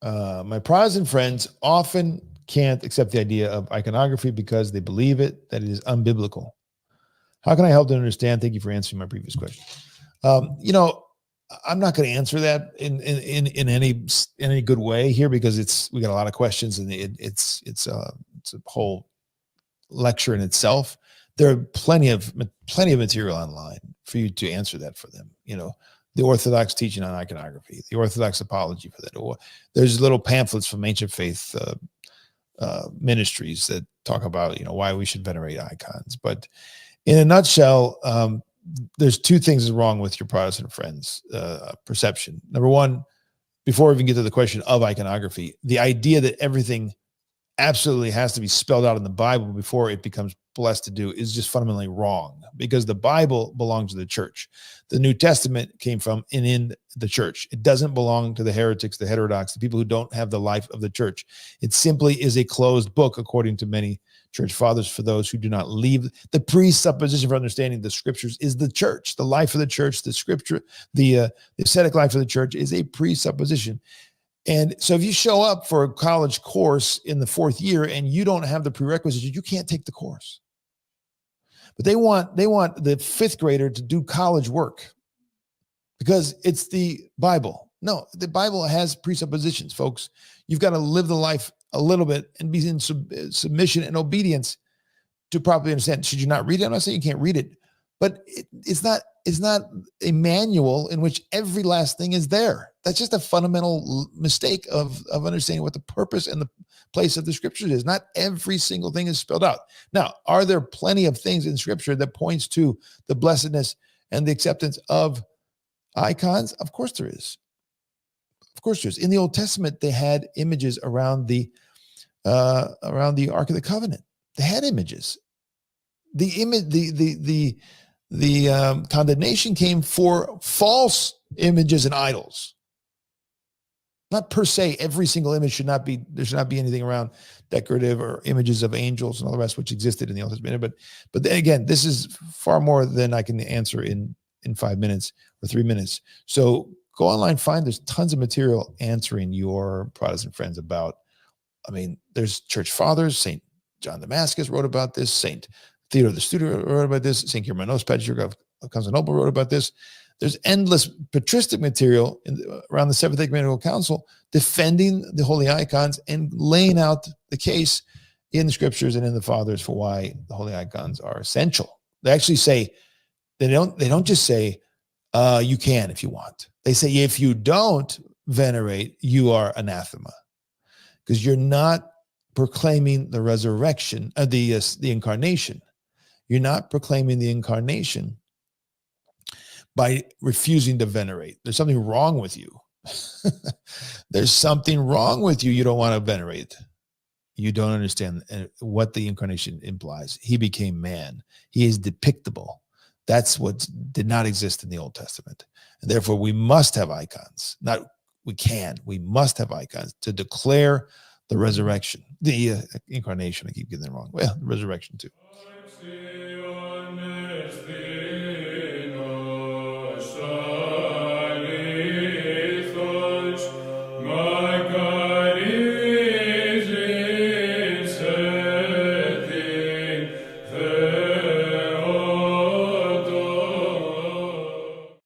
My Protestant friends often can't accept the idea of iconography because they believe that it is unbiblical. How can I help them understand? Thank you for answering my previous question. I'm not going to answer that in any good way here because we got a lot of questions and it's a whole lecture in itself. There are plenty of material online for you to answer that for them. The Orthodox teaching on iconography, the Orthodox apology for that. Or there's little pamphlets from ancient faith ministries that talk about why we should venerate icons. But in a nutshell, there's two things wrong with your Protestant friends' perception. Number one, before we even get to the question of iconography, the idea that everything absolutely has to be spelled out in the Bible before it becomes blessed to do is just fundamentally wrong, because the Bible belongs to the church. The New Testament came from and in the church. It doesn't belong to the heretics, the heterodox, the people who don't have the life of the church. It simply is a closed book, according to many church fathers. For those who do not leave, the presupposition for understanding the scriptures is the church, the life of the church, the scripture, the ascetic life of the church is a presupposition. And so if you show up for a college course in the fourth year and you don't have the prerequisites, you can't take the course. But they want the fifth grader to do college work because it's the Bible. No, the Bible has presuppositions, folks. You've got to live the life a little bit and be in submission and obedience to properly understand. Should you not read it? I'm not saying you can't read it, but it's not a manual in which every last thing is there. That's just a fundamental mistake of understanding what the purpose and the place of the scriptures is. Not every single thing is spelled out. Now, are there plenty of things in scripture that points to the blessedness and the acceptance of icons? Of course there is. Of course there is. In the Old Testament, they had images around the Ark of the Covenant. They had images. The condemnation came for false images and idols. Not per se, every single image there should not be anything around decorative or images of angels and all the rest, which existed in the Old Testament. But then again, this is far more than I can answer in 5 minutes or 3 minutes. So go online, there's tons of material answering your Protestant friends about. There's church fathers. St. John Damascus wrote about this. St. Theodore the Student wrote about this. St. Germanos, Patriarch of Constantinople, wrote about this. There's endless patristic material around the Seventh Ecumenical Council defending the holy icons and laying out the case in the scriptures and in the fathers for why the holy icons are essential. They actually say, they don't just say, you can if you want. They say, if you don't venerate, you are anathema, because you're not proclaiming the resurrection, the incarnation. You're not proclaiming the incarnation by refusing to venerate. There's something wrong with you. There's something wrong with you. You don't want to venerate. You don't understand what the incarnation implies. He became man. He is depictable. That's what did not exist in the Old Testament. And therefore, we must have icons. We must have icons to declare the resurrection, the incarnation. I keep getting it wrong. Well, the resurrection too.